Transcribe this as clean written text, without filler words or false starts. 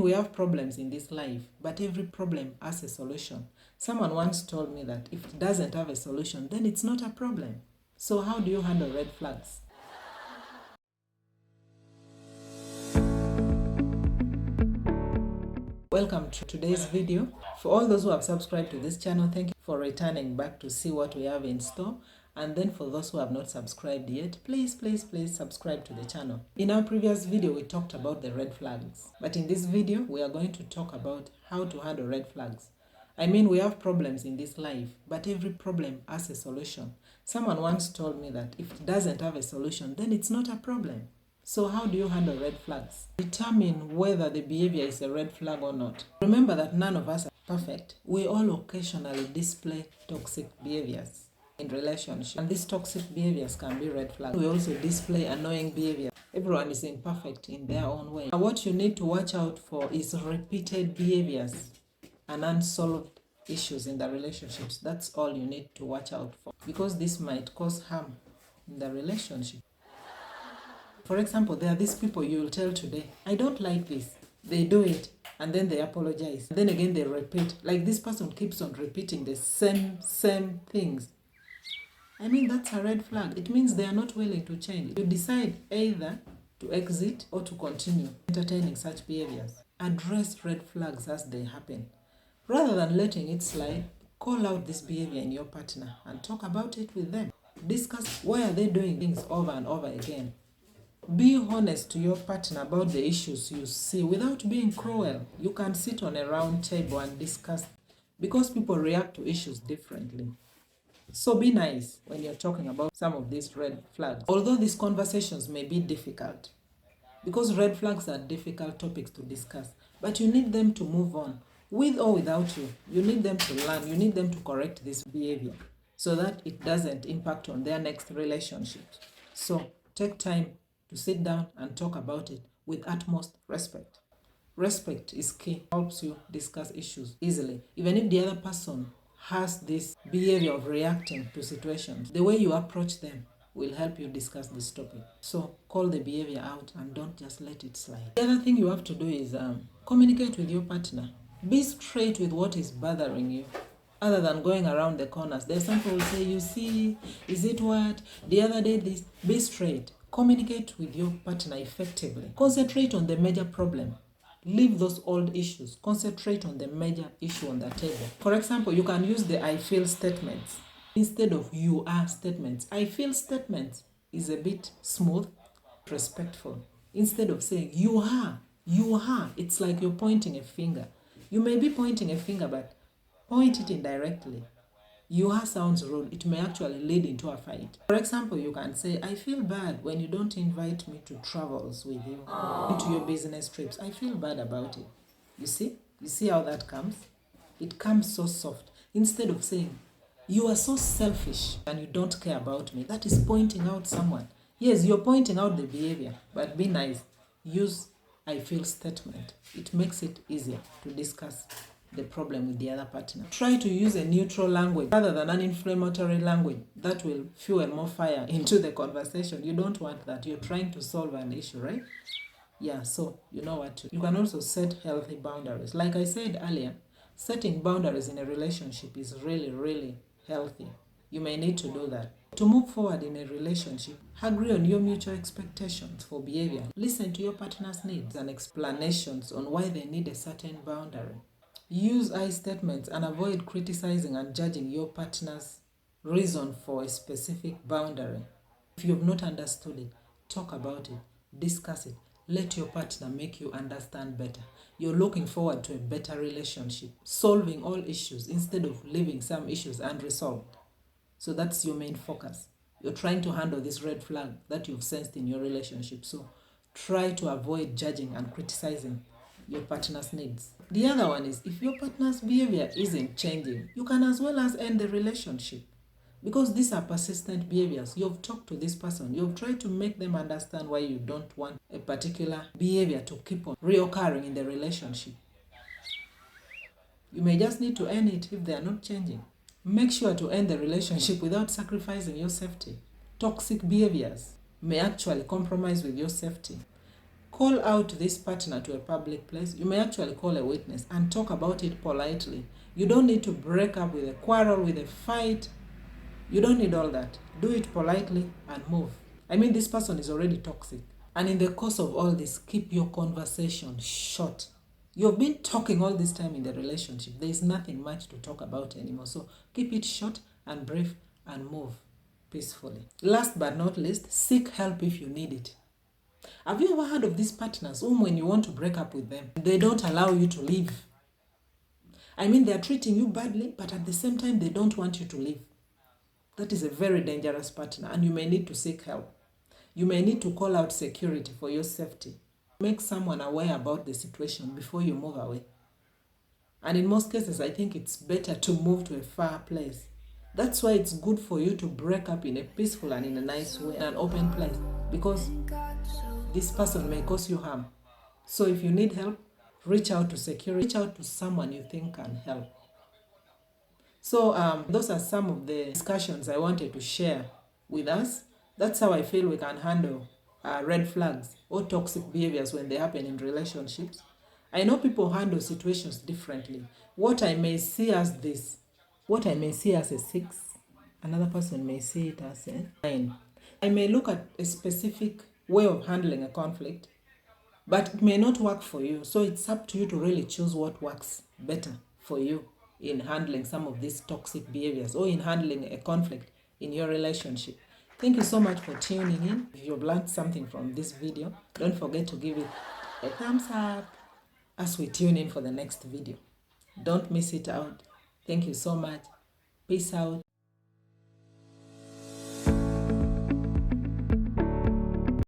We have problems in this life, but every problem has a solution. Someone once told me that if it doesn't have a solution, then it's not a problem. So how do you handle red flags? Welcome to today's video. For all those who have subscribed to this channel, thank you for returning back to see what we have in store. And then for those who have not subscribed yet, please subscribe to the channel. In our previous video, we talked about the red flags. But in this video, we are going to talk about how to handle red flags. I mean, we have problems in this life, but every problem has a solution. Someone once told me that if it doesn't have a solution, then it's not a problem. So how do you handle red flags? Determine whether the behavior is a red flag or not. Remember that none of us are perfect. We all occasionally display toxic behaviors in relationships, and these toxic behaviors can be red flags. We also display annoying behavior. Everyone is imperfect in their own way. And what you need to watch out for is repeated behaviors and unsolved issues in the relationships. That's all you need to watch out for, because this might cause harm in the relationship. For example, there are these people you will tell today, I don't like this. They do it and then they apologize. And then again they repeat. Like this person keeps on repeating the same things. I mean, that's a red flag. It means they are not willing to change. You decide either to exit or to continue entertaining such behaviors. Address red flags as they happen. Rather than letting it slide, call out this behavior in your partner and talk about it with them. Discuss why are they doing things over and over again. Be honest to your partner about the issues you see without being cruel. You can sit on a round table and discuss, because people react to issues differently. So be nice when you're talking about some of these red flags. Although these conversations may be difficult, because red flags are difficult topics to discuss, but you need them to move on. With or without you, you need them to learn, you need them to correct this behavior so that it doesn't impact on their next relationships. So take time to sit down and talk about it with utmost respect. Respect is key. Helps you discuss issues easily. Even if the other person has this behavior of reacting to situations, the way you approach them will help you discuss this topic. So call the behavior out and don't just let it slide. The other thing you have to do is communicate with your partner. Be straight with what is bothering you, other than going around the corners. There's some people who say, you see, is it what? The other day this. Be straight. Communicate with your partner effectively. Concentrate on the major problem. Leave those old issues. Concentrate on the major issue on the table. For example, you can use the I feel statements instead of you are statements. I feel statements is a bit smooth, respectful. Instead of saying you are, it's like you're pointing a finger. You may be pointing a finger, but point it indirectly. You are sounds rude. It may actually lead into a fight. For example, you can say, I feel bad when you don't invite me to travels with you, into your business trips. I feel bad about it. You see how that comes? It comes so soft. Instead of saying, you are so selfish and you don't care about me. That is pointing out someone. Yes, you're pointing out the behavior, but be nice. Use I feel statement. It makes it easier to discuss the problem with the other partner. Try to use a neutral language rather than an inflammatory language. That will fuel more fire into the conversation. You don't want that. You're trying to solve an issue, right? Yeah, so you know what to do. You can also set healthy boundaries. Like I said earlier, setting boundaries in a relationship is really healthy. You may need to do that. To move forward in a relationship, agree on your mutual expectations for behavior. Listen to your partner's needs and explanations on why they need a certain boundary. Use I statements and avoid criticizing and judging your partner's reason for a specific boundary. If you have not understood it, talk about it, discuss it. Let your partner make you understand better. You're looking forward to a better relationship, solving all issues instead of leaving some issues unresolved. So that's your main focus. You're trying to handle this red flag that you've sensed in your relationship. So try to avoid judging and criticizing your partner's needs. The other one is, if your partner's behavior isn't changing, you can as well as end the relationship, because these are persistent behaviors. You've talked to this person, you've tried to make them understand why you don't want a particular behavior to keep on reoccurring in the relationship. You may just need to end it if they are not changing. Make sure to end the relationship without sacrificing your safety. Toxic behaviors may actually compromise with your safety. call out this partner to a public place. You may actually call a witness and talk about it politely. You don't need to break up with a quarrel, with a fight. You don't need all that. Do it politely and move. I mean, this person is already toxic. And in the course of all this, keep your conversation short. You've been talking all this time in the relationship. There is nothing much to talk about anymore. So keep it short and brief and move peacefully. Last but not least, seek help if you need it. Have you ever heard of these partners whom when you want to break up with them, they don't allow you to leave? I mean, they're treating you badly, but at the same time, they don't want you to leave. That is a very dangerous partner, and you may need to seek help. You may need to call out security for your safety. Make someone aware about the situation before you move away. And in most cases, I think it's better to move to a far place. That's why it's good for you to break up in a peaceful and in a nice way, in an open place, because this person may cause you harm. So if you need help, reach out to security, reach out to someone you think can help. So those are some of the discussions I wanted to share with us. That's how I feel we can handle red flags or toxic behaviors when they happen in relationships. I know people handle situations differently. What I may see as this, what I may see as a 6, another person may see it as a 9. I may look at a specific way of handling a conflict, but it may not work for you. So it's up to you to really choose what works better for you in handling some of these toxic behaviors or in handling a conflict in your relationship. Thank you so much for tuning in. If you've learned something from this video, don't forget to give it a thumbs up as we tune in for the next video. Don't miss it out. Thank you so much. Peace out.